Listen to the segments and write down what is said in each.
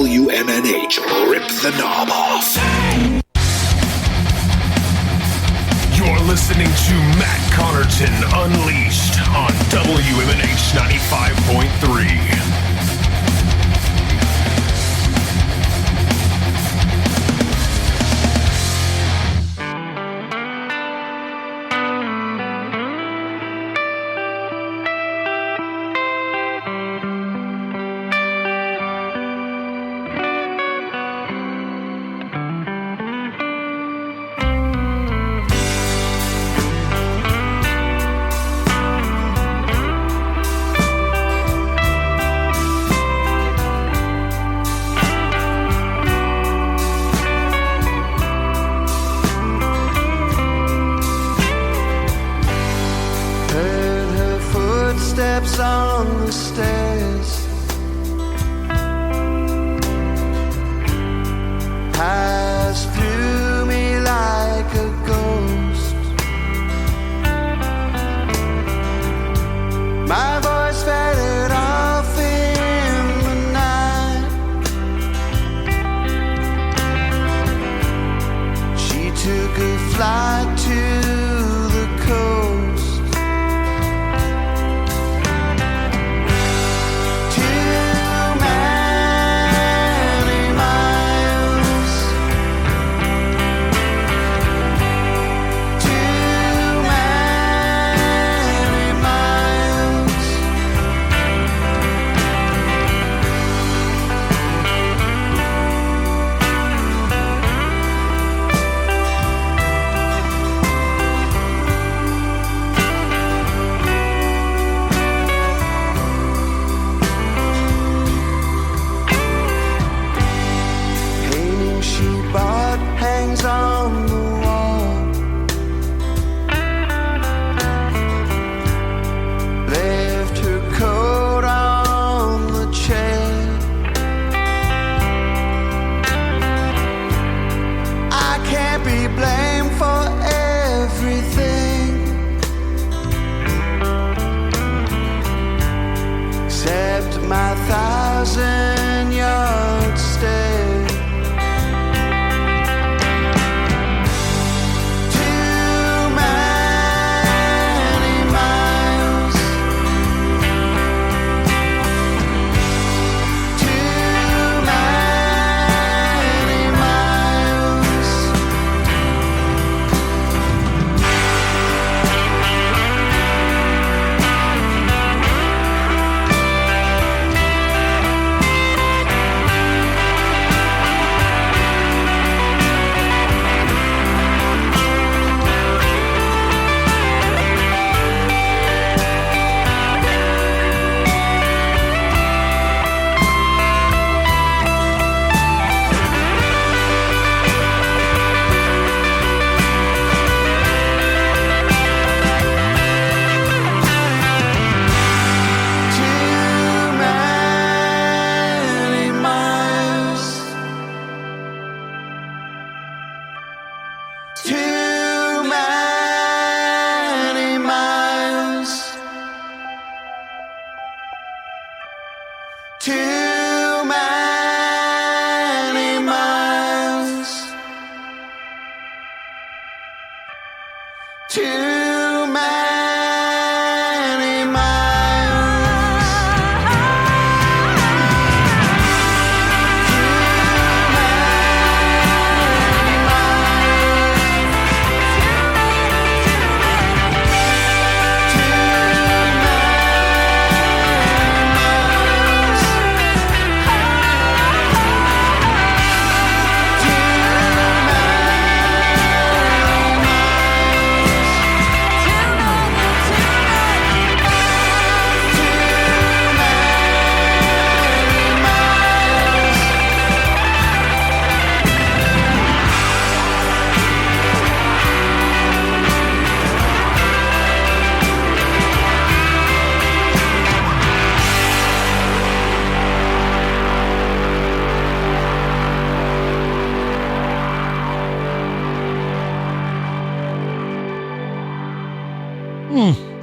WMNH Rip the Knob Off. You're listening to Matt Connarton Unleashed on WMNH 95.3. On the stairs, passed through me like a ghost. My voice faded off in the night. She took a flight to the coast. On the wall, left her coat on the chair. I can't be blamed for everything except my 1,000-yard stare.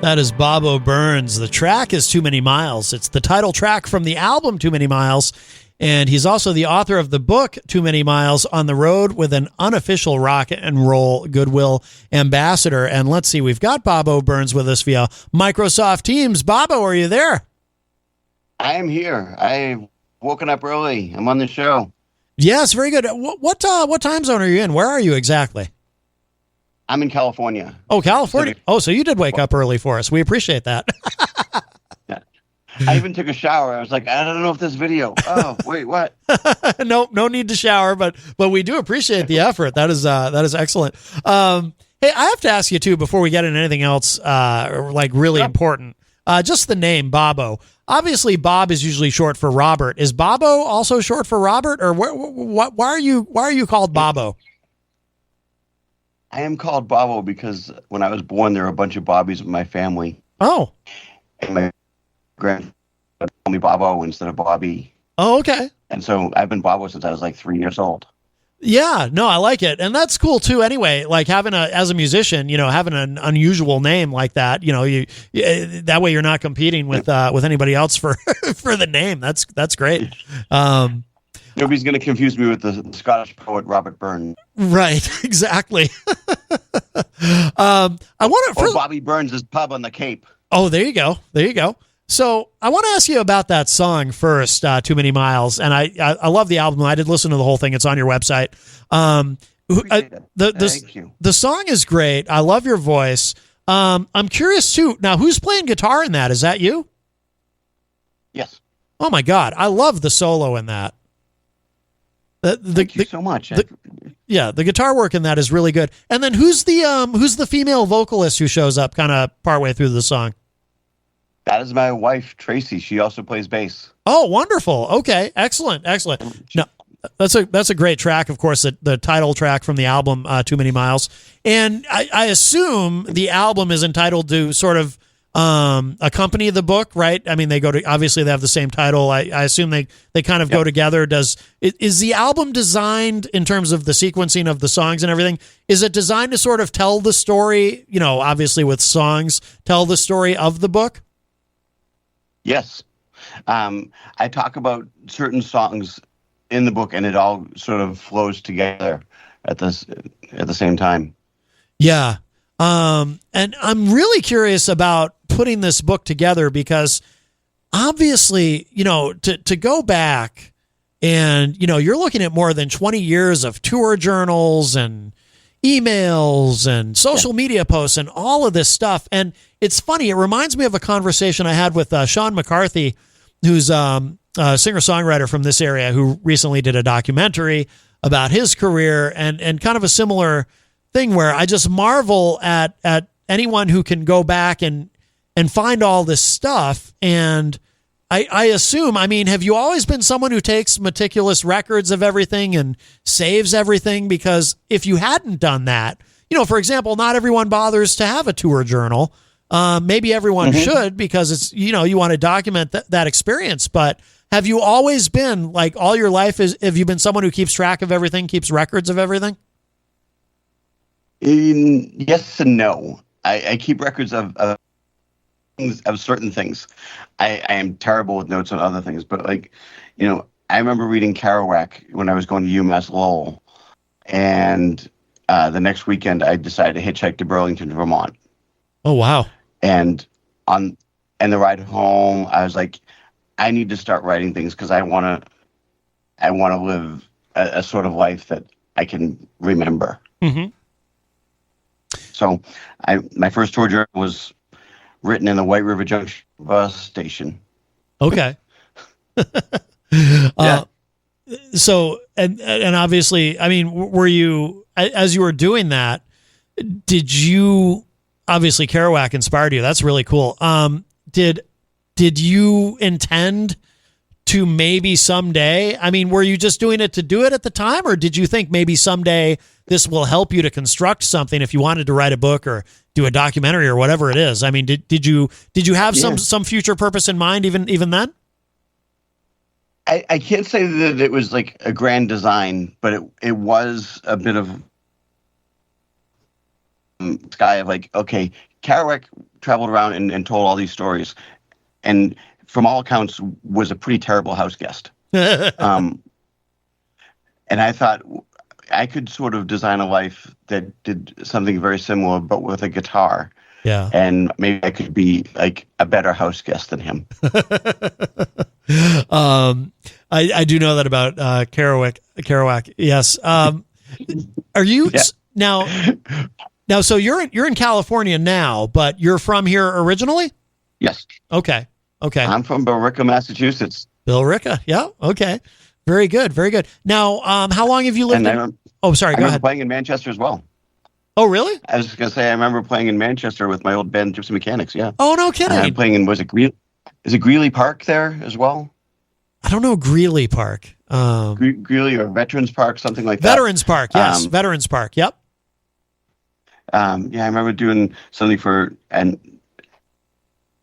That is Bobbo Byrnes. The track is Too Many Miles. It's the title track from the album Too Many Miles. And he's also the author of the book, Too Many Miles on the Road with an Unofficial Rock and Roll Goodwill Ambassador. And let's see, we've got Bobbo Byrnes with us via Microsoft Teams. Bobbo, are you there? I am here. I've woken up early. I'm on the show. Yes, very good. What time zone are you in? Where are you exactly? I'm in California. Oh, California. Oh, so you did wake up early for us. We appreciate that. Yeah. I even took a shower. I was like, I don't know if this video. Oh, wait, what? No need to shower, but we do appreciate the effort. That is excellent. Hey, I have to ask you too before we get into anything else, like really important. Just the name Bobbo. Obviously, Bob is usually short for Robert. Is Bobbo also short for Robert, or why are you called Bobbo? I am called Bobbo because when I was born, there were a bunch of Bobbies in my family. Oh. And my grandfather called me Bobbo instead of Bobby. Oh, okay. And so I've been Bobbo since I was like 3 years old. Yeah, no, I like it. And that's cool too. Anyway, like as a musician, having an unusual name like that, that way you're not competing with anybody else for the name. That's great. Nobody's going to confuse me with the Scottish poet Robert Burns. Right, exactly. Bobby Burns' pub on the Cape. Oh, there you go. So I want to ask you about that song first, Too Many Miles. And I love the album. I did listen to the whole thing. It's on your website. Thank you. The song is great. I love your voice. I'm curious too. Now, who's playing guitar in that? Is that you? Yes. Oh my God. I love the solo in that. Thank you so much. The guitar work in that is really good. And then who's the female vocalist who shows up kind of partway through the song? That is my wife, Tracy. She also plays bass. Oh, wonderful. Okay. Excellent. No, that's a great track. Of course, the title track from the album, Too Many Miles. And I assume the album is entitled to sort of accompany the book, right? I mean, obviously they have the same title. I assume they kind of go together. Is the album designed in terms of the sequencing of the songs and everything? Is it designed to sort of tell the story, obviously with songs, tell the story of the book? Yes. I talk about certain songs in the book and it all sort of flows together at the same time. Yeah. And I'm really curious about putting this book together because obviously, to go back and, you're looking at more than 20 years of tour journals and emails and social media posts and all of this stuff. And it's funny. It reminds me of a conversation I had with Sean McCarthy, who's a singer-songwriter from this area who recently did a documentary about his career and kind of a similar thing where I just marvel at anyone who can go back and find all this stuff. And I assume, have you always been someone who takes meticulous records of everything and saves everything? Because if you hadn't done that, for example, not everyone bothers to have a tour journal. Maybe everyone should because it's, you want to document that experience. But have you always been, like all your life, have you been someone who keeps track of everything, keeps records of everything? Yes and no. I keep records of certain things. I am terrible with notes on other things, but I remember reading Kerouac when I was going to UMass Lowell, and the next weekend I decided to hitchhike to Burlington, Vermont. Oh wow! And on the ride home, I was like, I need to start writing things because I want to live a sort of life that I can remember. Mm-hmm. So my first tour journal was written in the White River Junction bus station. Okay. Yeah. So, and obviously, were you, as you were doing that, did you, obviously Kerouac inspired you. That's really cool. Did you intend to maybe someday, were you just doing it to do it at the time, or did you think maybe someday this will help you to construct something if you wanted to write a book or do a documentary or whatever it is? Did you have some future purpose in mind even then? I can't say that it was like a grand design, but it was a bit of sky of like, okay, Kerouac traveled around and told all these stories, and from all accounts was a pretty terrible house guest. And I thought I could sort of design a life that did something very similar, but with a guitar. Yeah. And maybe I could be like a better house guest than him. I do know that about Kerouac. Yes. Are you now? So you're in California now, but you're from here originally? Yes. Okay. I'm from Billerica, Massachusetts. Billerica. Yeah. Okay. Very good. Very good. Now, how long have you lived in? Sorry. Go ahead. Playing in Manchester as well. Oh, really? I was just going to say, I remember playing in Manchester with my old band, Gypsy Mechanics. Yeah. Oh, no kidding. I'm playing in, is it Greeley Park there as well? I don't know Greeley Park. Greeley or Veterans Park, something like that. Veterans Park. Yes. Veterans Park. Yep. I remember doing something and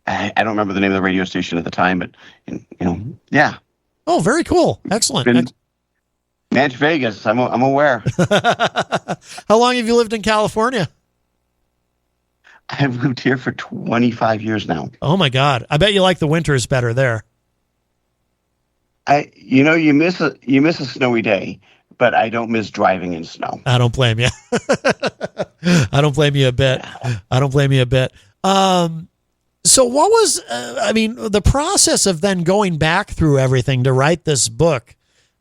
I don't remember the name of the radio station at the time, but yeah. Oh, very cool. Excellent. Manch Vegas. I'm aware. How long have you lived in California? I've lived here for 25 years now. Oh my God. I bet you like the winters better there. You miss a snowy day, but I don't miss driving in snow. I don't blame you. I don't blame you a bit. So what was, the process of then going back through everything to write this book?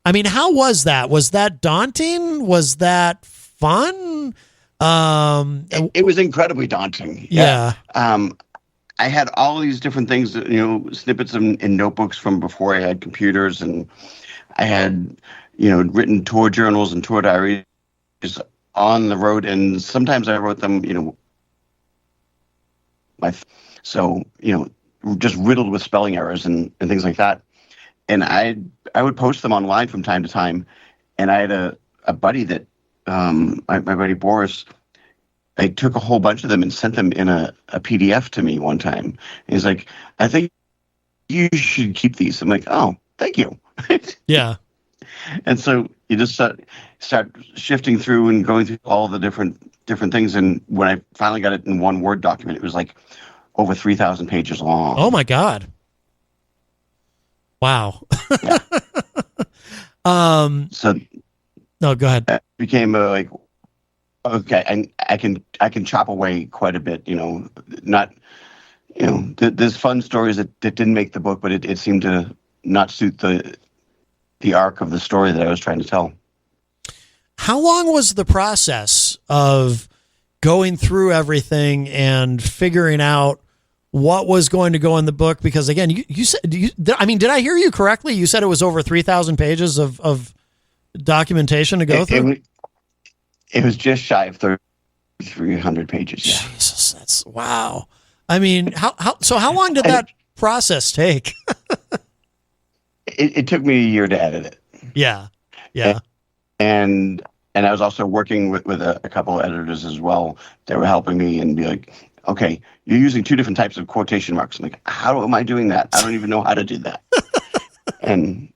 I mean, how was that? Was that daunting? Was that fun? It was incredibly daunting. Yeah. I had all these different things, snippets in notebooks from before I had computers, and I had, written tour journals and tour diaries on the road, and sometimes I wrote them, just riddled with spelling errors and things like that. And I would post them online from time to time. And I had a buddy that, my buddy Boris, I took a whole bunch of them and sent them in a PDF to me one time. And he's like, I think you should keep these. I'm like, oh, thank you. Yeah. And so you just start shifting through and going through all the different things. And when I finally got it in one Word document, it was like over 3,000 pages long. Oh my God. Wow. Yeah. So no, go ahead. It became okay, and I can chop away quite a bit, not, there's fun stories that didn't make the book, but it seemed to not suit the arc of the story that I was trying to tell. How long was the process of going through everything and figuring out what was going to go in the book? Because again, you said, did I hear you correctly? You said it was over 3,000 pages of documentation to go through? It was just shy of 300 pages. Yeah. Jesus, that's wow. I mean, how long did that process take? It took me a year to edit it. Yeah. And I was also working with a couple of editors as well. They were helping me and be like, okay, you're using two different types of quotation marks. I'm like, how am I doing that? I don't even know how to do that. And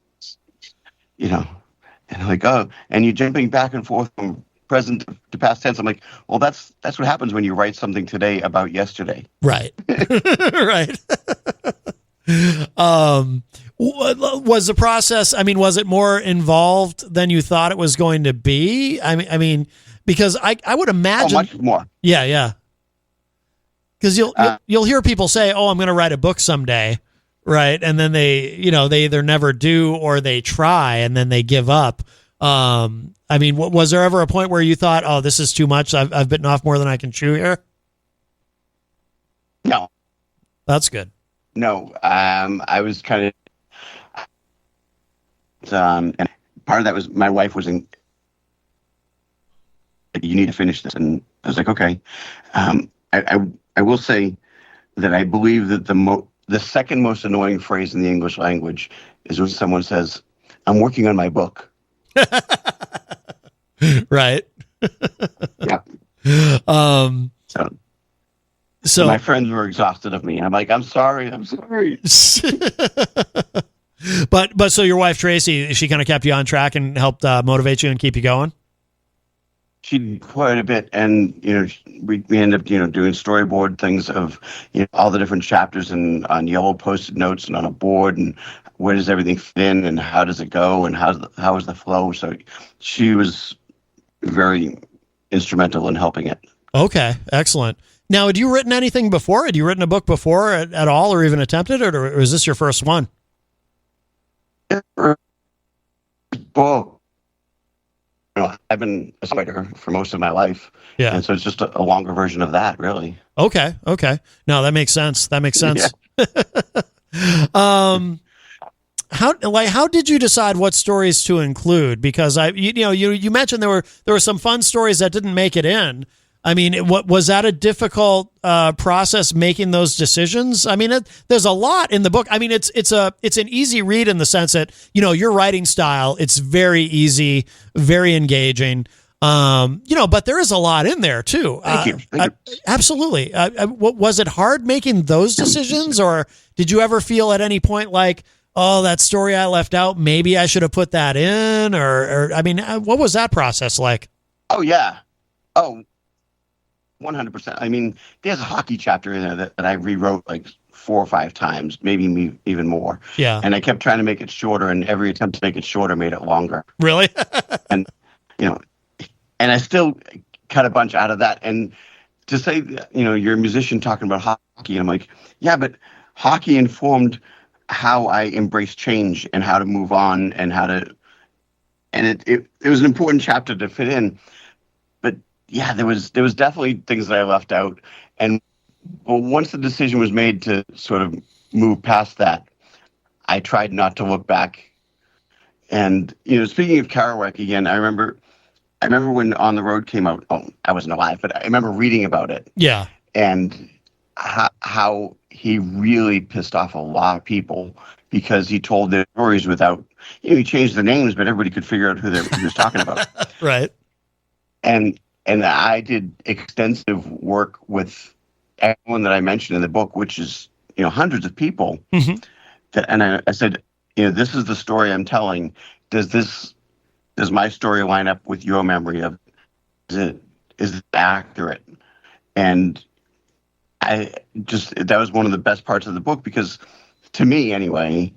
like, oh, and you're jumping back and forth from present to past tense. I'm like, well, that's what happens when you write something today about yesterday. Right. Right. Was the process, was it more involved than you thought it was going to be? I mean, because I would imagine much more. Yeah. Because you'll hear people say, "Oh, I'm going to write a book someday," right? And then they either never do or they try and then they give up. Was there ever a point where you thought, "Oh, this is too much. I've bitten off more than I can chew here"? No, that's good. No, I was kind of, and part of that was my wife was you need to finish this, and I was like, okay. I will say that I believe that the second most annoying phrase in the English language is when someone says, "I'm working on my book." Right. Yeah. So my friends were exhausted of me. I'm like, I'm sorry. But so your wife Tracy, she kind of kept you on track and helped motivate you and keep you going. she did quite a bit, and we ended up doing storyboard things of all the different chapters and on yellow post-it notes and on a board, and where does everything fit in and how does it go and how is the flow. So she was very instrumental in helping it. Okay, excellent. Now, had you written anything before? Had you written a book before at all, or even attempted it, or was this your first one? Well, I've been a writer for most of my life. Yeah. And so it's just a longer version of that, really. Okay. No, that makes sense. Yeah. How did you decide what stories to include? Because you mentioned there were some fun stories that didn't make it in. I mean, what was that a difficult process making those decisions? I mean, there's a lot in the book. I mean, it's an easy read in the sense that your writing style, it's very easy, very engaging. But there is a lot in there too. Thank you. Absolutely. Was it hard making those decisions, or did you ever feel at any point like, oh, that story I left out, maybe I should have put that in, or I mean, what was that process like? Oh yeah. Oh, 100%. I mean, there's a hockey chapter in there that I rewrote like 4 or 5 times, maybe even more. Yeah. And I kept trying to make it shorter, and every attempt to make it shorter made it longer. Really? And and I still cut a bunch out of that. And to say, you're a musician talking about hockey, and I'm like, yeah, but hockey informed how I embrace change and how to move on and how to. And it was an important chapter to fit in. Yeah, there was definitely things that I left out, and once the decision was made to sort of move past that, I tried not to look back. And speaking of Kerouac again, I remember when On the Road came out. Oh, I wasn't alive, but I remember reading about it. Yeah, and how he really pissed off a lot of people because he told their stories without. He changed the names, but everybody could figure out who he was talking about. Right. And I did extensive work with everyone that I mentioned in the book, which is, hundreds of people. Mm-hmm. And I said, this is the story I'm telling. Does my story line up with your memory of it? Is it accurate? And that was one of the best parts of the book, because to me anyway,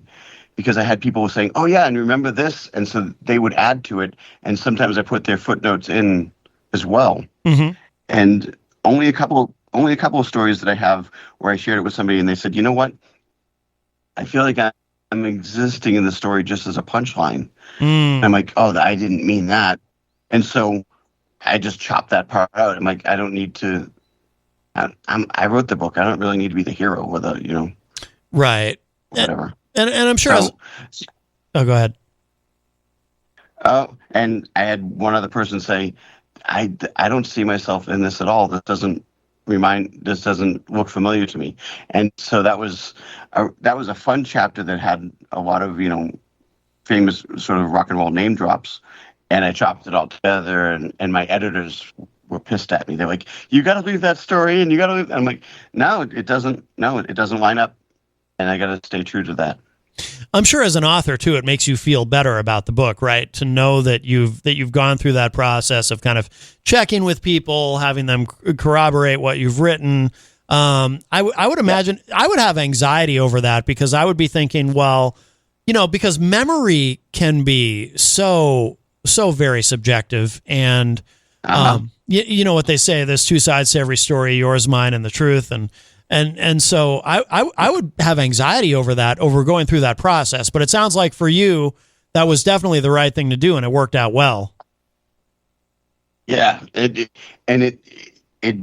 because I had people saying, oh yeah, and remember this? And so they would add to it. And sometimes I put their footnotes in as well. Mm-hmm. And only a couple of stories that I have where I shared it with somebody and they said, you know what? I feel like I'm existing in the story just as a punchline. And I'm like, oh, I didn't mean that. And so I just chopped that part out. I'm like, I don't need to, I wrote the book. I don't really need to be the hero or the, right. Whatever. And I'm sure. Oh, go ahead. Oh, and I had one other person say, I don't see myself in this at all. This doesn't look familiar to me. And so that was a fun chapter that had a lot of, famous sort of rock and roll name drops. And I chopped it all together, and my editors were pissed at me. They're like, you got to leave that story, and you got to leave. I'm like, no, it doesn't line up. And I got to stay true to that. I'm sure as an author too, it makes you feel better about the book, right? To know that you've gone through that process of kind of checking with people, having them corroborate what you've written. I would imagine I would have anxiety over that, because I would be thinking, well, because memory can be so very subjective, and you know what they say, there's 2 sides to every story, yours, mine, and the truth. And so I would have anxiety over going through that process. But it sounds like for you, that was definitely the right thing to do, and it worked out well. Yeah, it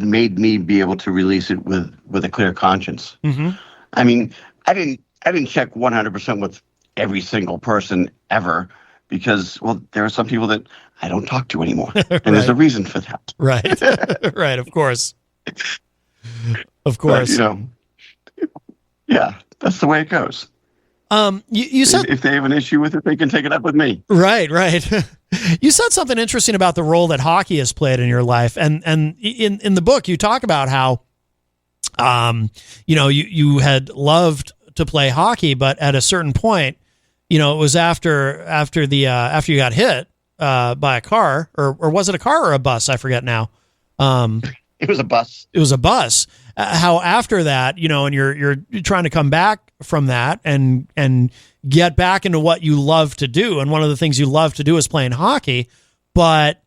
made me be able to release it with a clear conscience. Mm-hmm. I mean, I didn't check 100% with every single person ever, because, well, there are some people that I don't talk to anymore, and Right. There's a reason for that. Right. Right. Of course. Of course. But, yeah, that's the way it goes. You said if they have an issue with it, they can take it up with me. Right. You said something interesting about the role that hockey has played in your life, and in the book you talk about how, you had loved to play hockey, but at a certain point, it was after you got hit, by a car, or was it a car or a bus? I forget now. It was a bus. It was a bus. How after that, and you're trying to come back from that and get back into what you love to do, and one of the things you love to do is playing hockey, but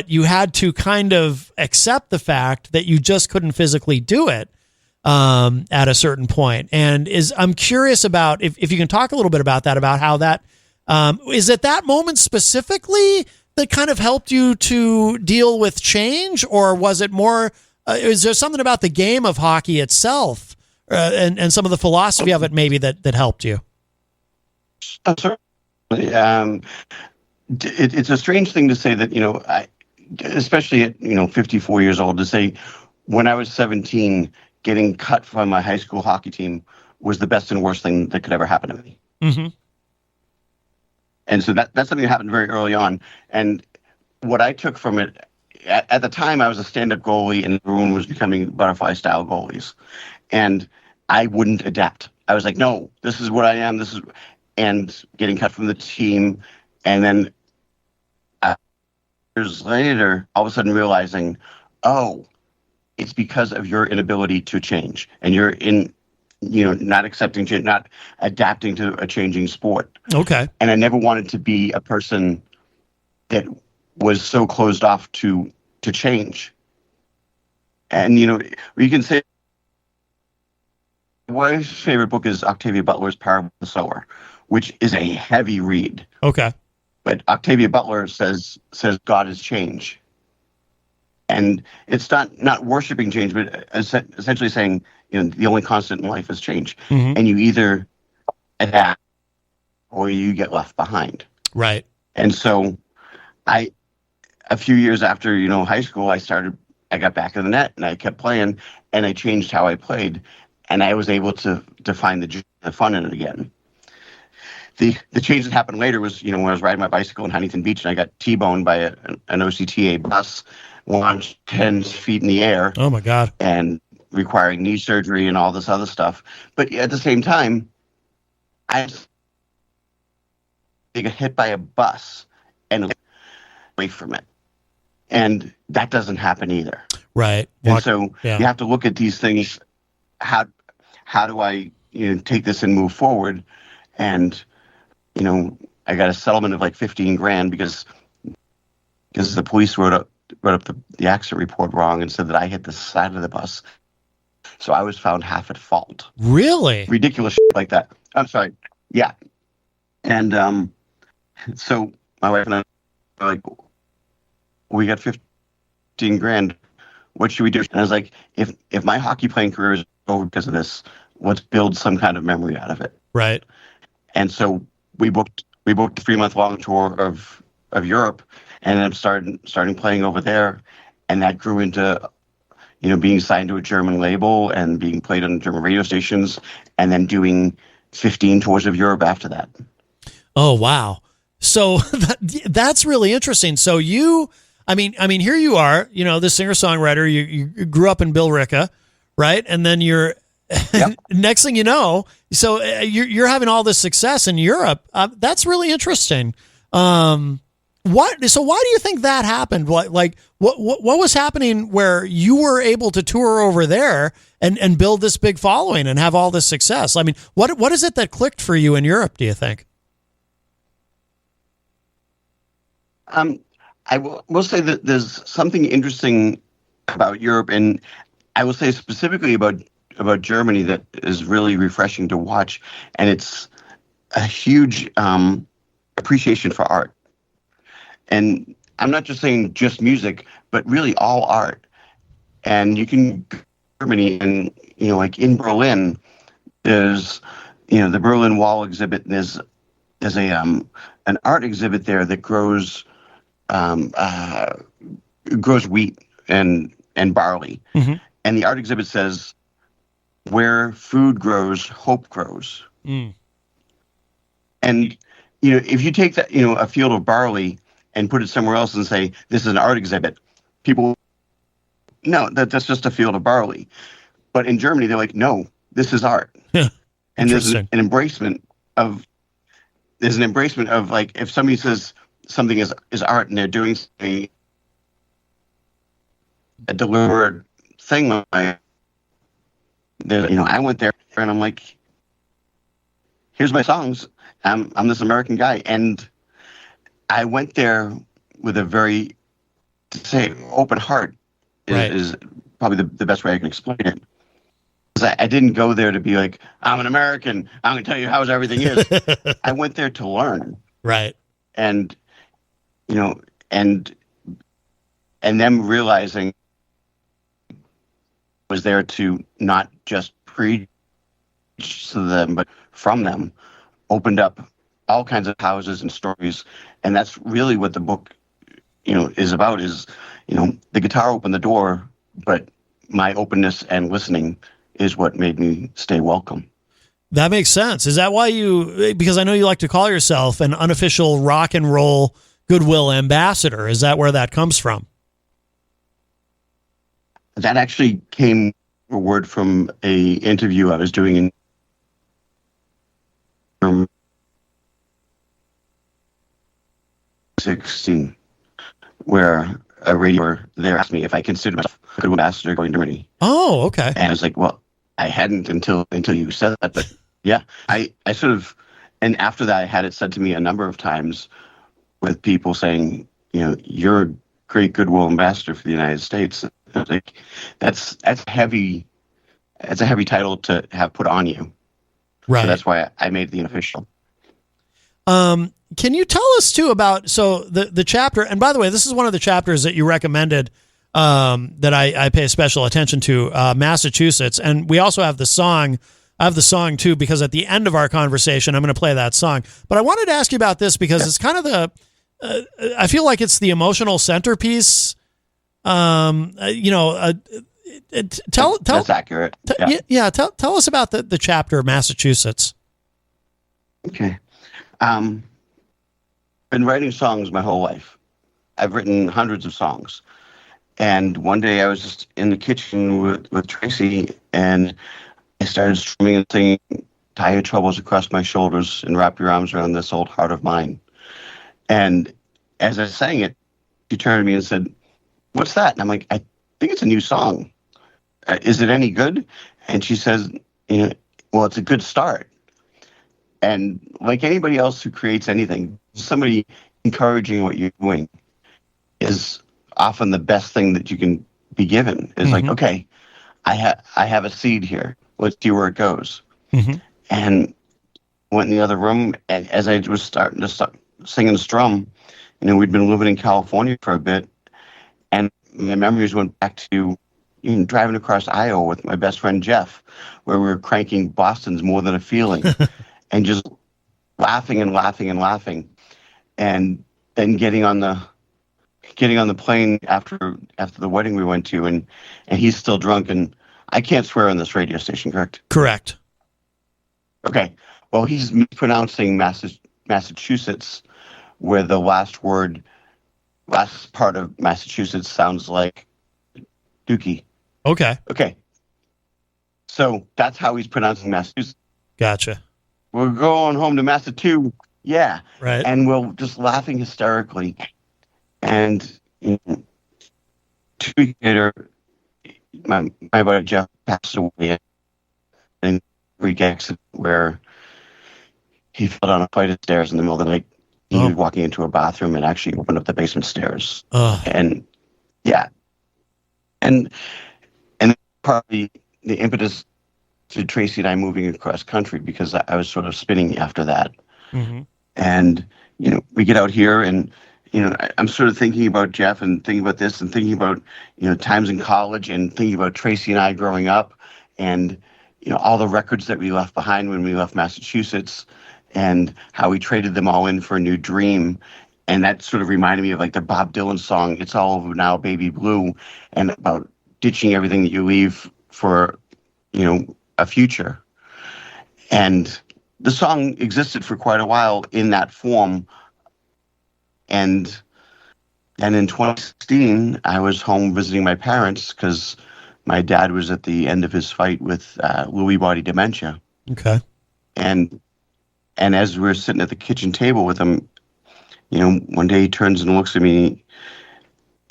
you had to kind of accept the fact that you just couldn't physically do it at a certain point. And I'm curious about if you can talk a little bit about that, about how that is it that moment specifically that kind of helped you to deal with change, or was it more? Is there something about the game of hockey itself and some of the philosophy of it maybe that helped you? Certainly. It's a strange thing to say that, especially at 54 years old, to say when I was 17, getting cut from my high school hockey team was the best and worst thing that could ever happen to me. Mm-hmm. And so that's something that happened very early on. And what I took from it, at the time, I was a stand-up goalie, and everyone was becoming butterfly-style goalies. And I wouldn't adapt. I was like, no, this is what I am. And getting cut from the team. And then years later, all of a sudden realizing, oh, it's because of your inability to change. And you're not accepting change, not adapting to a changing sport. Okay. And I never wanted to be a person that was so closed off to change. And, you can say, my favorite book is Octavia Butler's Parable of the Sower, which is a heavy read. Okay. But Octavia Butler says God is change. And it's not worshiping change, but essentially saying, the only constant in life is change. Mm-hmm. And you either adapt or you get left behind. Right. And so a few years after, high school, I got back in the net and I kept playing, and I changed how I played, and I was able to find the fun in it again. The change that happened later was, when I was riding my bicycle in Huntington Beach and I got T-boned by an OCTA bus, launched 10 feet in the air. Oh my God. And requiring knee surgery and all this other stuff. But at the same time, I got hit by a bus and away from it. And that doesn't happen either. Right. And so you have to look at these things. How do I take this and move forward? And I got a settlement of like $15,000 because the police wrote up the accident report wrong and said that I hit the side of the bus. So I was found half at fault. Really? Ridiculous shit like that. I'm sorry. Yeah. And so my wife and I were like, we got $15,000. What should we do? And I was like, if my hockey playing career is over because of this, let's build some kind of memory out of it. Right. And so we booked a 3-month-long tour of Europe, and then starting playing over there, and that grew into being signed to a German label and being played on German radio stations, and then doing 15 tours of Europe after that. Oh wow! So that's really interesting. So I mean, here you are, the singer-songwriter. You grew up in Billerica, right? And then you're yep. Next thing you know, so you're having all this success in Europe. That's really interesting. So why do you think that happened? What was happening where you were able to tour over there and build this big following and have all this success? I mean, what is it that clicked for you in Europe, do you think? I will say that there's something interesting about Europe, and I will say specifically about Germany that is really refreshing to watch, and it's a huge appreciation for art. And I'm not just saying just music, but really all art. And you can go to Germany, and like in Berlin, there's the Berlin Wall exhibit, and there's an art exhibit there that grows wheat and barley. Mm-hmm. And the art exhibit says, "Where food grows, hope grows." Mm. And if you take that a field of barley and put it somewhere else and say this is an art exhibit, people no, that's just a field of barley. But in Germany, they're like, no, this is art. And there's an embracement of like, if somebody says something is art and they're doing a deliberate thing. I went there and I'm like, here's my songs. I'm this American guy, and I went there with a very, to say, open heart. Is probably the best way I can explain it. I didn't go there to be like, I'm an American, I'm going to tell you how everything is. I went there to learn. Right. And, and them realizing I was there to not just preach to them, but from them, opened up all kinds of houses and stories. And that's really what the book, is about is, the guitar opened the door, but my openness and listening is what made me stay welcome. That makes sense. Is that why because I know you like to call yourself an unofficial rock and roll goodwill ambassador. Is that where that comes from? That actually came a word from a interview I was doing in 2016, where a radio there asked me if I considered myself a goodwill ambassador going to Germany. Oh, okay. And I was like, well, I hadn't until you said that, but yeah, I sort of, and after that, I had it said to me a number of times with people saying, you're a great goodwill ambassador for the United States. And I was like, that's heavy. It's a heavy title to have put on you. Right. So that's why I made it the unofficial. Can you tell us too about, the chapter, and by the way, this is one of the chapters that you recommended, that I pay special attention to, Massachusetts. And we also have the song. I have the song too, because at the end of our conversation, I'm going to play that song, but I wanted to ask you about this because it's kind of I feel like it's the emotional centerpiece. Tell That's accurate. Tell us about the chapter of Massachusetts. Okay. Been writing songs my whole life. I've written hundreds of songs. And one day I was just in the kitchen with Tracy, and I started strumming and singing "Tie Your Troubles Across My Shoulders and Wrap Your Arms Around This Old Heart of Mine." And as I sang it, she turned to me and said, "What's that?" And I'm like, "I think it's a new song. Is it any good?" And she says, "Well, it's a good start." And like anybody else who creates anything, somebody encouraging what you're doing is often the best thing that you can be given. Is like, okay, I have a seed here. Let's see where it goes. Mm-hmm. And went in the other room, and as I was starting to sing and strum, we'd been living in California for a bit, and my memories went back to driving across Iowa with my best friend Jeff, where we were cranking Boston's More Than a Feeling, and just laughing and laughing and laughing, and then getting on the plane after the wedding we went to, and he's still drunk, and I can't swear on this radio station, correct? Correct. Okay. Well, he's mispronouncing Massachusetts, where the last part of Massachusetts sounds like Dookie. Okay. Okay. So that's how he's pronouncing Massachusetts. Gotcha. We're going home to Massachusetts. Yeah. Right. And we're just laughing hysterically. And 2 weeks later, my buddy Jeff passed away in a freak accident where he fell down a flight of stairs in the middle of the night. He was walking into a bathroom and actually opened up the basement stairs. And yeah. And probably the impetus to Tracy and I moving across country, because I was sort of spinning after that. Mm-hmm. And, we get out here and, I'm sort of thinking about Jeff and thinking about this and thinking about, times in college and thinking about Tracy and I growing up and, all the records that we left behind when we left Massachusetts and how we traded them all in for a new dream. And that sort of reminded me of like the Bob Dylan song, "It's All Over Now, Baby Blue," and about ditching everything that you leave for, a future. And the song existed for quite a while in that form. And then in 2016, I was home visiting my parents because my dad was at the end of his fight with Lewy body dementia. Okay. And as we were sitting at the kitchen table with him, one day he turns and looks at me,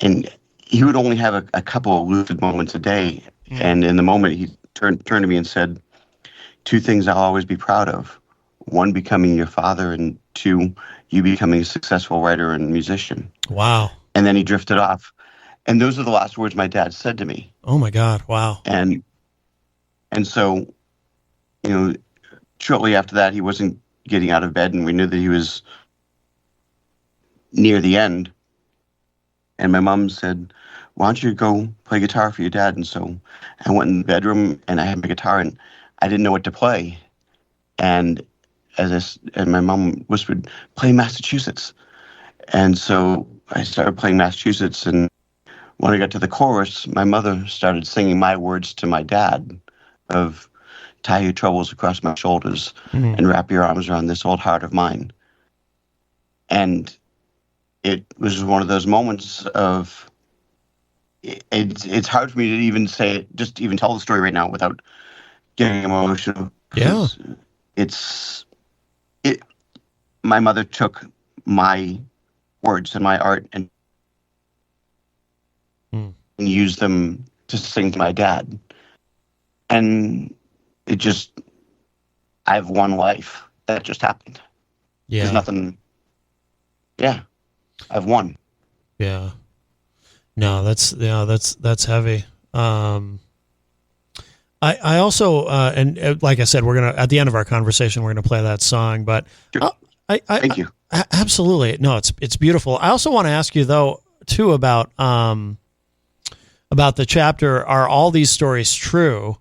and he would only have a couple of lucid moments a day. And in the moment, he turned to me and said, 2 things I'll always be proud of. 1, becoming your father, and 2, you becoming a successful writer and musician. Wow. And then he drifted off. And those are the last words my dad said to me. Oh my God. Wow. And so, shortly after that, he wasn't getting out of bed, and we knew that he was near the end. And my mom said, why don't you go play guitar for your dad? And so I went in the bedroom and I had my guitar and I didn't know what to play. And my mom whispered, play Massachusetts. And so I started playing Massachusetts. And when I got to the chorus, my mother started singing my words to my dad of tie your troubles across my shoulders and wrap your arms around this old heart of mine. And it was one of those moments of, it's hard for me to even say it, just even tell the story right now without getting emotional. Yeah. My mother took my words and my art and used them to sing to my dad. And I have one life. That just happened. Yeah. There's nothing. Yeah. I've won. Yeah. No, that's heavy. I also, and like I said, we're going to, at the end of our conversation, we're going to play that song, but Sure. Thank you. Absolutely. No, it's beautiful. I also want to ask you though, too, about the chapter, Are All These Stories True?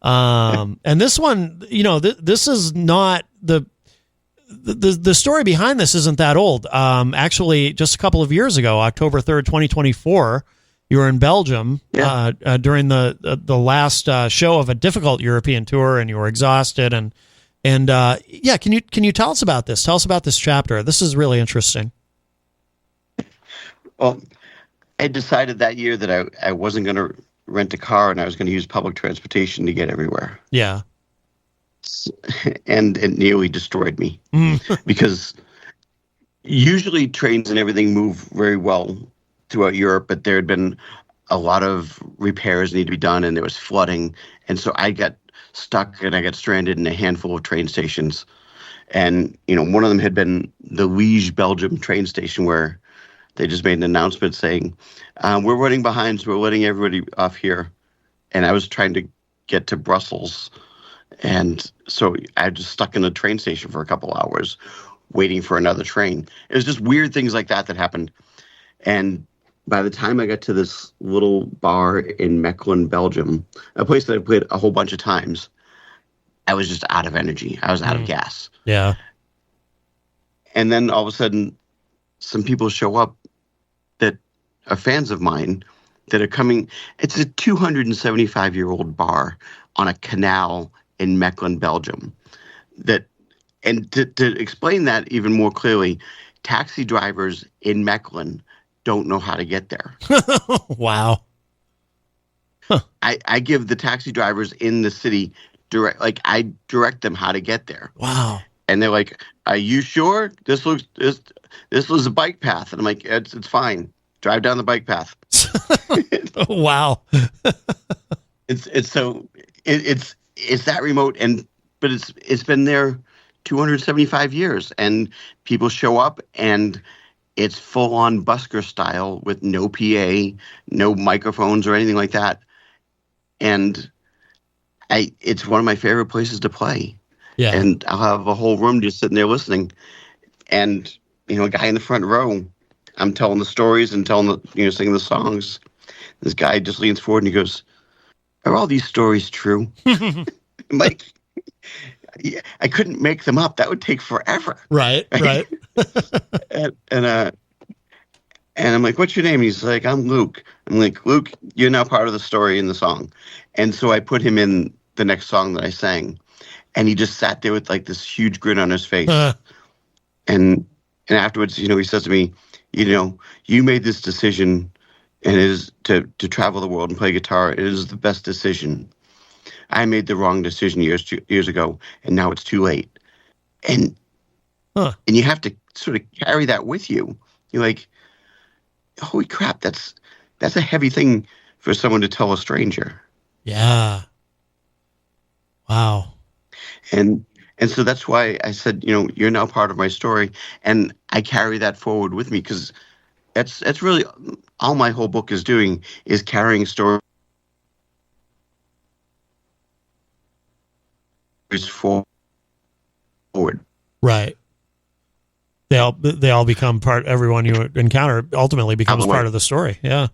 And this one, this is not the story behind this isn't that old. Actually, just a couple of years ago, October 3rd, 2024, you were in Belgium during the last show of a difficult European tour, and you were exhausted. And can you tell us about this? Tell us about this chapter. This is really interesting. Well, I decided that year that I wasn't going to rent a car and I was going to use public transportation to get everywhere. Yeah. And it nearly destroyed me because usually trains and everything move very well throughout Europe, but there had been a lot of repairs need to be done and there was flooding. And so I got stuck and I got stranded in a handful of train stations. And, one of them had been the Liège, Belgium train station where they just made an announcement saying, we're running behind, so we're letting everybody off here. And I was trying to get to Brussels. And so I was just stuck in a train station for a couple hours waiting for another train. It was just weird things like that happened. And by the time I got to this little bar in Mechelen, Belgium, a place that I played a whole bunch of times, I was just out of energy. I was out of gas. Yeah. And then all of a sudden, some people show up that are fans of mine that are coming. It's a 275-year-old bar on a canal in Mechelen, Belgium. And to explain that even more clearly, taxi drivers in Mechelen don't know how to get there. Wow. Huh. I give the taxi drivers in the city I direct them how to get there. Wow. And they're like, "Are you sure? This was a bike path." And I'm like, "It's fine. Drive down the bike path." Wow. It's that remote, but it's been there 275 years, and people show up, and it's full on busker style with no PA, no microphones or anything like that, and it's one of my favorite places to play. Yeah. And I'll have a whole room just sitting there listening, and a guy in the front row, I'm telling the stories and singing the songs. This guy just leans forward and he goes, "Are all these stories true?" I'm like, yeah, I couldn't make them up. That would take forever. Right. and I'm like, "What's your name?" He's like, "I'm Luke." I'm like, "Luke, you're now part of the story in the song." And so I put him in the next song that I sang, and he just sat there with like this huge grin on his face. And afterwards, he says to me, "You made this decision, and it is to travel the world and play guitar. It is the best decision. I made the wrong decision years ago, and now it's too late." And Huh. And you have to sort of carry that with you. You're like, holy crap, that's a heavy thing for someone to tell a stranger. Yeah. Wow. And so that's why I said, you're now part of my story, and I carry that forward with me, because that's really all my whole book is doing, is carrying stories forward. Right. They all become part. Everyone you encounter ultimately becomes part of the story. Yeah.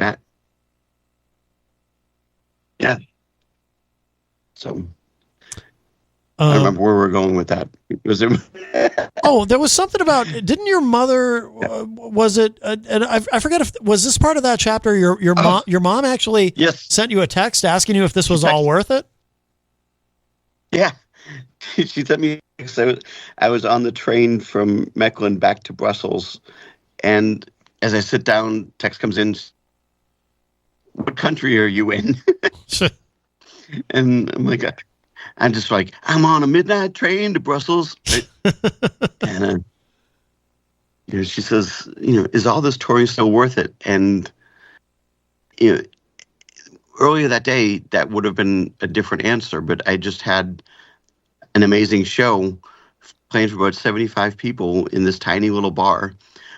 Yeah. So I remember where we're going with that. Was there? Oh, there was something about. Didn't your mother? Was it? And I forget if was this part of that chapter. Your mom actually sent you a text asking you if this was all worth it. Yeah, she sent me. I was on the train from Mechelen back to Brussels, and as I sit down, text comes in. What country are you in? And I'm like, I'm just like, I'm on a midnight train to Brussels. And she says, is all this touring still worth it? And earlier that day, that would have been a different answer, but I just had an amazing show playing for about 75 people in this tiny little bar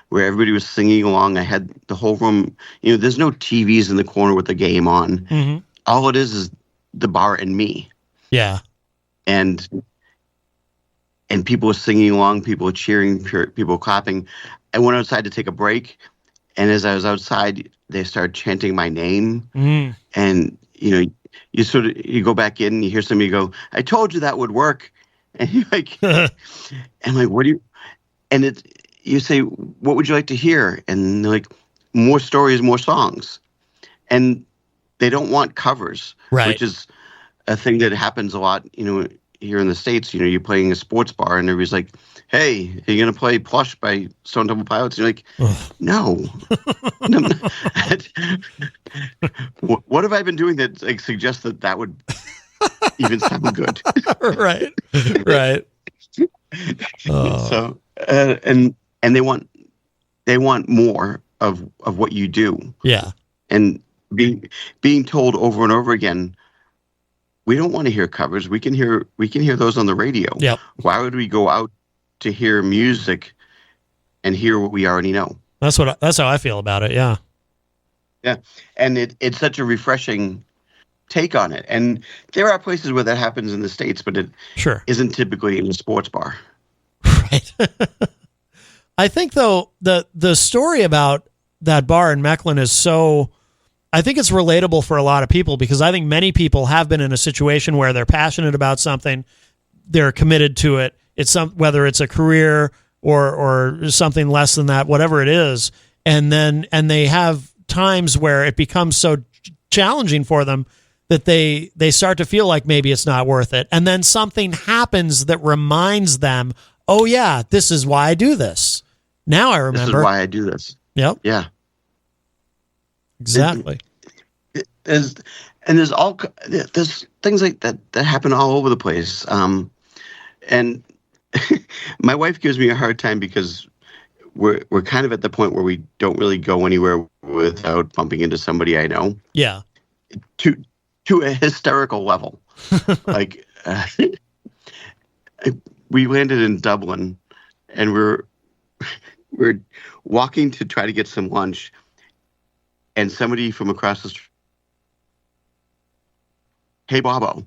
where everybody was singing along. I had the whole room, there's no TVs in the corner with the game on. Mm-hmm. All it is the bar and me. Yeah. And people were singing along, people were cheering, people were clapping. I went outside to take a break, and as I was outside, they started chanting my name. Mm. And, you go back in and you hear somebody go, I told you that would work. And you're like, and like, what do you, and you say, what would you like to hear? And they're like, more stories, more songs. And they don't want covers, right? Which is a thing that happens a lot, here in the States. You're playing a sports bar and everybody's like, hey, are you going to play Plush by Stone Temple Pilots? And you're like, no. What have I been doing that suggests that would even sound good? Right. So, and they want more of what you do. Yeah. And being told over and over again, we don't want to hear covers. We can hear those on the radio. Yep. Why would we go out to hear music and hear what we already know? That's how I feel about it. Yeah. Yeah. And it's such a refreshing take on it. And there are places where that happens in the States, but it isn't typically in a sports bar. Right. I think though the story about that bar in Mechelen is so, I think it's relatable for a lot of people, because I think many people have been in a situation where they're passionate about something, they're committed to it. It's whether it's a career or something less than that, whatever it is, and they have times where it becomes so challenging for them that they start to feel like maybe it's not worth it, and then something happens that reminds them, oh yeah, this is why I do this. Now I remember. This is why I do this. Yep. Yeah. Exactly. There's things like that happen all over the place. And my wife gives me a hard time because we're kind of at the point where we don't really go anywhere without bumping into somebody I know. Yeah. To a hysterical level. Like we landed in Dublin, and we're walking to try to get some lunch. And somebody from across the street, hey, Bobbo.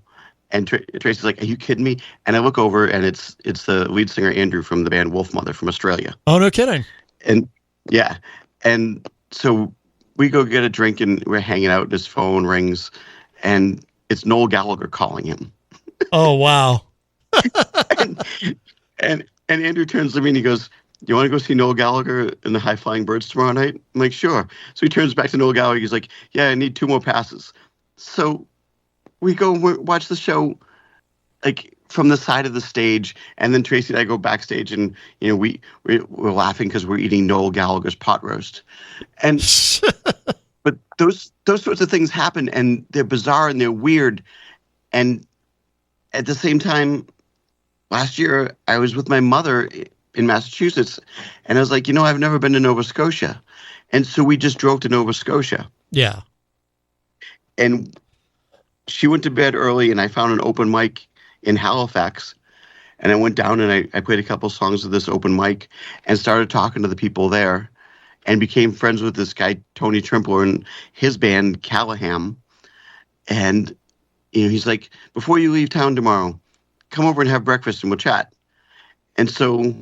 And Tracy's like, are you kidding me? And I look over, and it's the lead singer, Andrew, from the band Wolfmother from Australia. Oh, no kidding. And yeah. And so we go get a drink, and we're hanging out, and his phone rings, and it's Noel Gallagher calling him. Oh, wow. and Andrew turns to me, and he goes, you want to go see Noel Gallagher and the High Flying Birds tomorrow night? I'm like, sure. So he turns back to Noel Gallagher. He's like, yeah, I need 2 more passes. So we go watch the show, like, from the side of the stage. And then Tracy and I go backstage, and, we're laughing because we're eating Noel Gallagher's pot roast. And, but those sorts of things happen, and they're bizarre and they're weird. And at the same time, last year I was with my mother in Massachusetts. And I was like, I've never been to Nova Scotia. And so we just drove to Nova Scotia. Yeah. And she went to bed early, and I found an open mic in Halifax. And I went down and I played a couple songs of this open mic and started talking to the people there and became friends with this guy, Tony Trimpler, and his band, Callahan. And, he's like, before you leave town tomorrow, come over and have breakfast and we'll chat. And so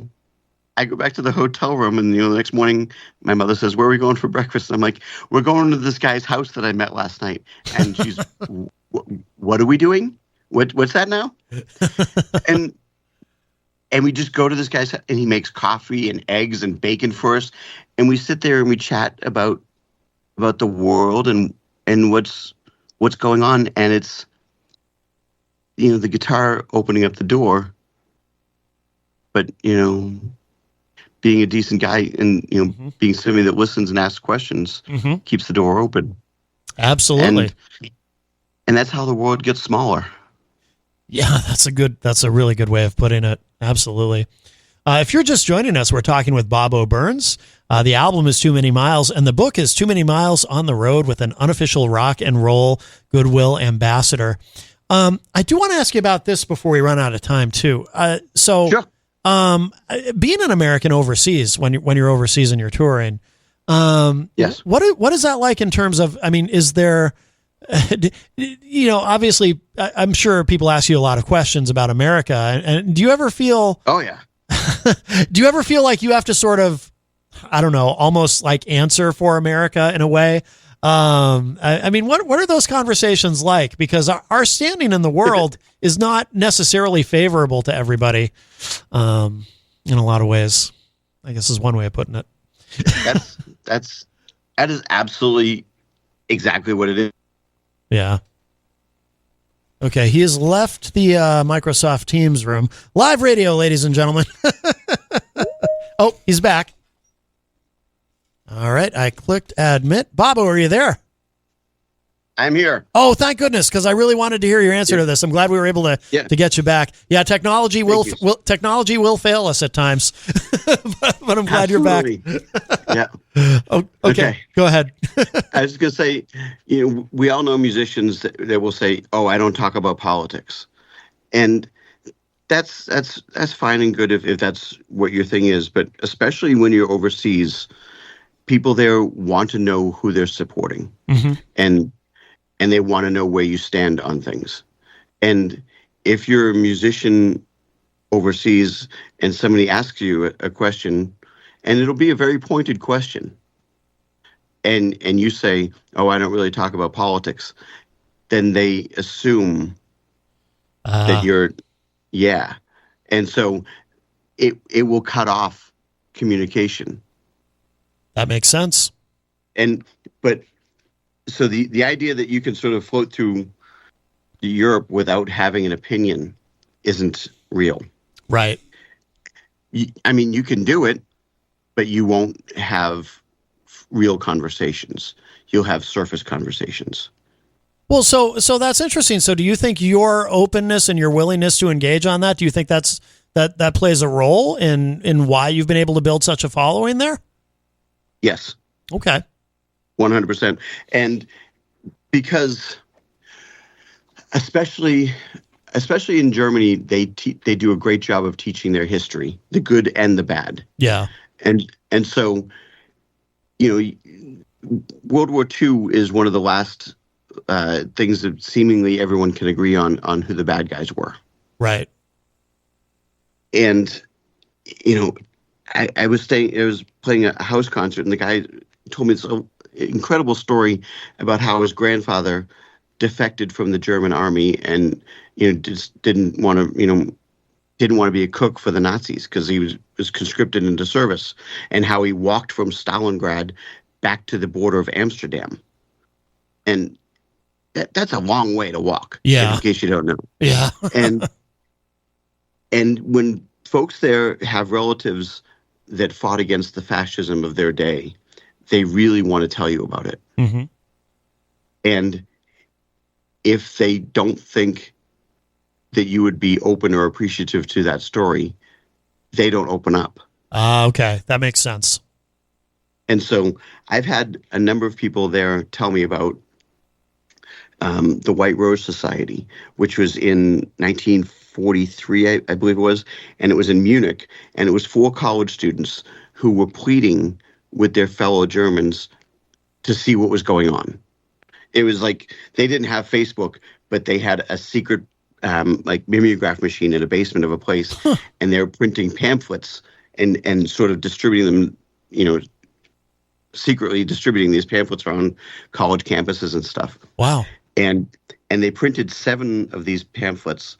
I go back to the hotel room, and, the next morning my mother says, where are we going for breakfast? And I'm like, we're going to this guy's house that I met last night. And she's, what are we doing? What's that now? And we just go to this guy's house, and he makes coffee and eggs and bacon for us. And we sit there and we chat about the world and what's going on. And it's, the guitar opening up the door, but, being a decent guy and, being somebody that listens and asks questions keeps the door open. Absolutely. And that's how the world gets smaller. Yeah, that's a really good way of putting it. Absolutely. If you're just joining us, we're talking with Bobbo Byrnes. The album is Too Many Miles, and the book is Too Many Miles on the Road with an Unofficial Rock and Roll Goodwill Ambassador. I do want to ask you about this before we run out of time, too. Sure. Being an American overseas, when you're overseas and you're touring, yes. What is that like in terms of, is there, obviously, I'm sure people ask you a lot of questions about America, and do you ever feel, oh yeah, do you ever feel like you have to sort of, I don't know, almost like answer for America in a way? What are those conversations like? Because our standing in the world is not necessarily favorable to everybody, in a lot of ways, I guess is one way of putting it. That is absolutely exactly what it is. Yeah. Okay. He has left the Microsoft Teams room. Live radio, ladies and gentlemen. Oh, he's back. All right. I clicked admit. Bobbo, are you there? I'm here. Oh, thank goodness, because I really wanted to hear your answer to this. I'm glad we were able to get you back. Yeah, technology will fail us at times, but I'm glad you're back. Yeah. Oh, okay. Go ahead. I was going to say, we all know musicians that will say, "Oh, I don't talk about politics," and that's fine and good if that's what your thing is. But especially when you're overseas, people there want to know who they're supporting, and they want to know where you stand on things. And if you're a musician overseas and somebody asks you a question, and it'll be a very pointed question, and you say, "Oh, I don't really talk about politics," then they assume that you're, yeah. And so it will cut off communication. That makes sense. So the idea that you can sort of float through Europe without having an opinion isn't real. Right. You can do it, but you won't have real conversations. You'll have surface conversations. Well, so that's interesting. So do you think your openness and your willingness to engage on that, do you think that plays a role in why you've been able to build such a following there? Yes. Okay. 100%. And because especially in Germany, they do a great job of teaching their history, the good and the bad. Yeah. And so, World War II is one of the last things that seemingly everyone can agree on who the bad guys were. Right. And, I was playing a house concert, and the guy told me this incredible story about how his grandfather defected from the German army and just didn't want to be a cook for the Nazis because he was conscripted into service, and how he walked from Stalingrad back to the border of Amsterdam, and that's a long way to walk. Yeah, in case you don't know. Yeah, and when folks there have relatives that fought against the fascism of their day, they really want to tell you about it. Mm-hmm. And if they don't think that you would be open or appreciative to that story, they don't open up. Okay. That makes sense. And so I've had a number of people there tell me about the White Rose Society, which was in 1943, I believe it was, and it was in Munich, and it was 4 college students who were pleading with their fellow Germans to see what was going on. It was like they didn't have Facebook, but they had a secret like mimeograph machine in a basement of a place, and they were printing pamphlets and sort of distributing them, secretly distributing these pamphlets around college campuses and stuff. Wow. And they printed 7 of these pamphlets.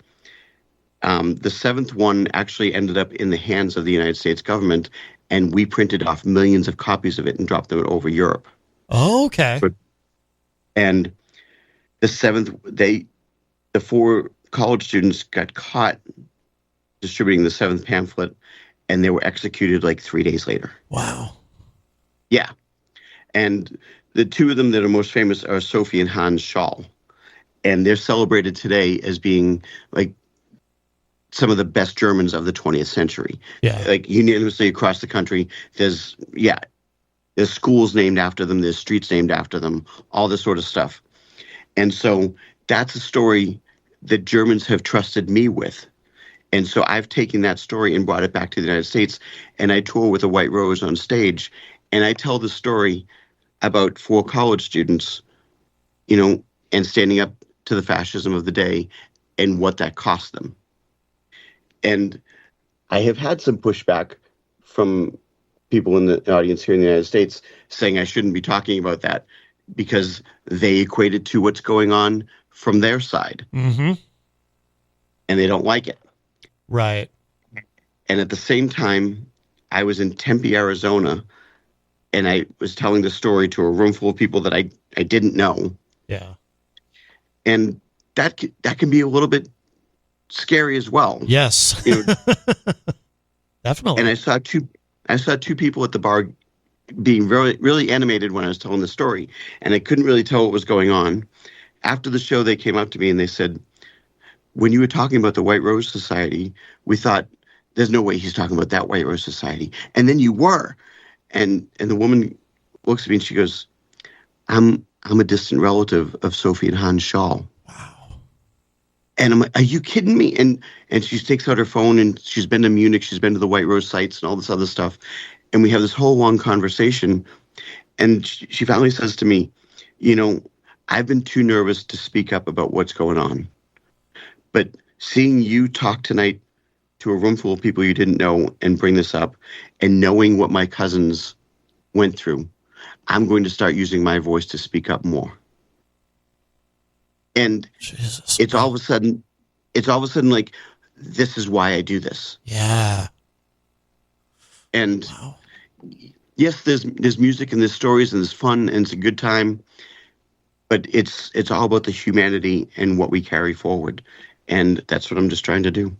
The 7th one actually ended up in the hands of the United States government, and we printed off millions of copies of it and dropped them over Europe. Oh, okay. And the 7th, the 4 college students got caught distributing the 7th pamphlet, and they were executed like 3 days later. Wow. Yeah. And the 2 of them that are most famous are Sophie and Hans Scholl. And they're celebrated today as being like some of the best Germans of the 20th century. Yeah. Like unanimously across the country, there's schools named after them, there's streets named after them, all this sort of stuff. And so that's a story that Germans have trusted me with. And so I've taken that story and brought it back to the United States, and I tour with a White Rose on stage, and I tell the story about 4 college students, and standing up to the fascism of the day and what that cost them. And I have had some pushback from people in the audience here in the United States saying I shouldn't be talking about that because they equate it to what's going on from their side. Mm-hmm. And they don't like it. Right. And at the same time, I was in Tempe, Arizona, and I was telling the story to a room full of people that I didn't know. Yeah. And that can be a little bit scary as well. Yes. Definitely. And I saw two people at the bar being really, really animated when I was telling the story, and I couldn't really tell what was going on. After the show, they came up to me and they said, when you were talking about the White Rose Society, we thought, there's no way he's talking about that White Rose Society. And then you were. And the woman looks at me and she goes, I'm a distant relative of Sophie and Hans Scholl. Wow. And I'm like, are you kidding me? And she takes out her phone, and she's been to Munich, she's been to the White Rose sites and all this other stuff. And we have this whole long conversation. And she finally says to me, I've been too nervous to speak up about what's going on. But seeing you talk tonight to a room full of people you didn't know and bring this up, and knowing what my cousins went through, I'm going to start using my voice to speak up more. And Jesus. it's all of a sudden like, this is why I do this. Yeah. And wow. Yes, there's music and there's stories and there's fun and it's a good time, but it's all about the humanity and what we carry forward. And that's what I'm just trying to do.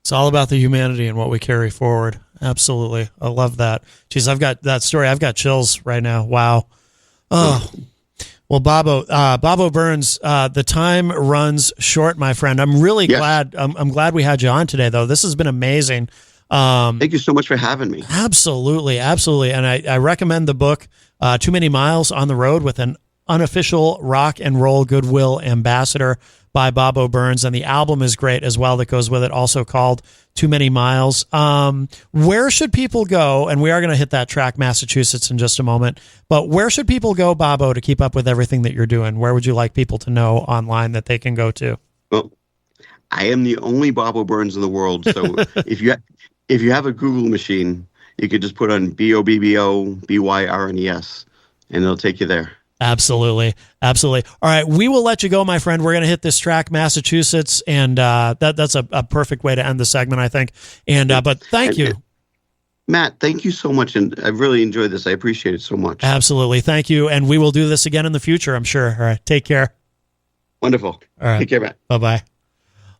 It's all about the humanity and what we carry forward. Absolutely. I love that. Jeez, I've got that story. I've got chills right now. Wow. Oh, well, Bobbo Byrnes, the time runs short, my friend. I'm really glad. I'm glad we had you on today, though. This has been amazing. Thank you so much for having me. Absolutely. Absolutely. And I recommend the book, Too Many Miles on the Road with an Unofficial Rock and Roll Goodwill Ambassador by Bobbo Byrnes. And the album is great as well that goes with it, also called Too Many Miles. Where should people go? And we are going to hit that track, Massachusetts, in just a moment. But where should people go, Bobbo, to keep up with everything that you're doing? Where would you like people to know online that they can go to? Well, I am the only Bobbo Byrnes in the world. So if you have a Google machine, you could just put on Bobbo Byrnes, and it'll take you there. Absolutely. Absolutely. All right. We will let you go, my friend. We're going to hit this track, Massachusetts. And that's a perfect way to end the segment, I think. And but thank you. Matt, thank you so much. And I've really enjoyed this. I appreciate it so much. Absolutely. Thank you. And we will do this again in the future, I'm sure. All right. Take care. Wonderful. All right. Take care, Matt. Bye-bye.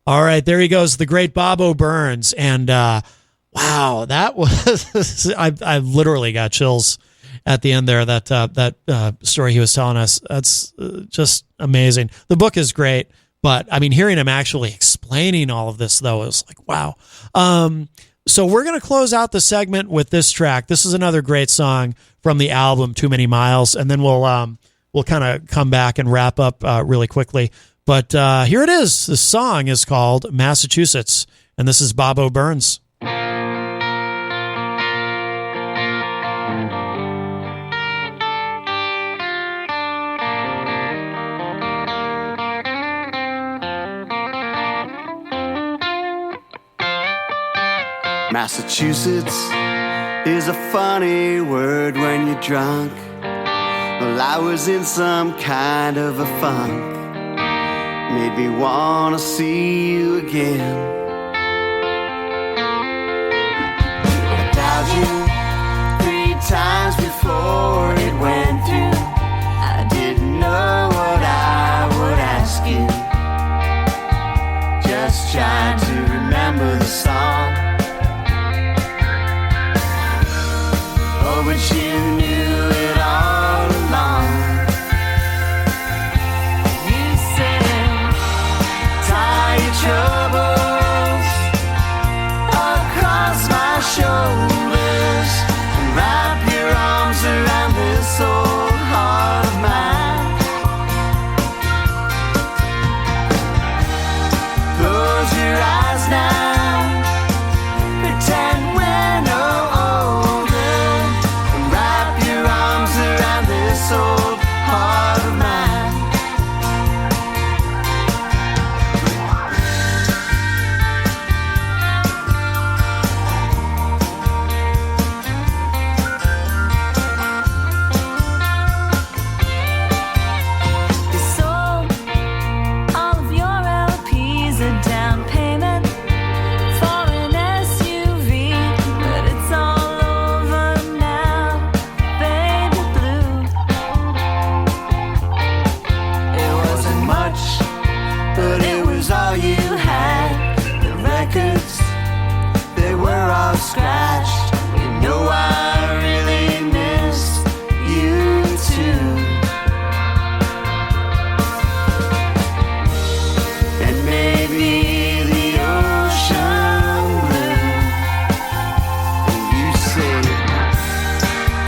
All right. There he goes, the great Bobbo Byrnes. And wow, that was, I literally got chills at the end there, that story he was telling us. That's just amazing. The book is great, but I mean, hearing him actually explaining all of this, though, is like, wow. So we're going to close out the segment with this track. This is another great song from the album Too Many Miles, and then we'll kind of come back and wrap up really quickly. But here it is. The song is called Massachusetts, and this is Bobbo Byrnes. Massachusetts is a funny word when you're drunk. Well, I was in some kind of a funk. Made me wanna see you again. I dialed you 3 times before it went through. I didn't know what I would ask you. Just trying to remember the song. Oh, but you knew it all along. You said, tie your troubles across my shoulders and wrap your arms around this old heart of mine. Close your eyes now, pretend we're no older, and wrap your arms around this old heart of mine. You sold all of your LPs, a down payment for an SUV, but it's all over now, baby blue. It wasn't much, but it was all you had. The records, they were all scratched. You know I really missed you too. And maybe the ocean blue. And you say,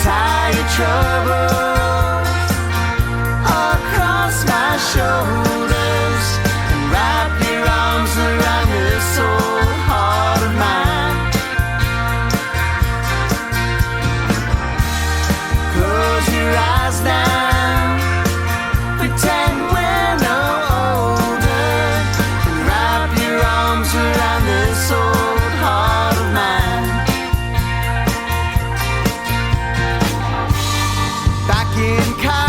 tie your troubles across my shoulders and wrap your arms around this old heart of mine. Close your eyes now, pretend we're no older, and wrap your arms around this old heart of mine. Back in college,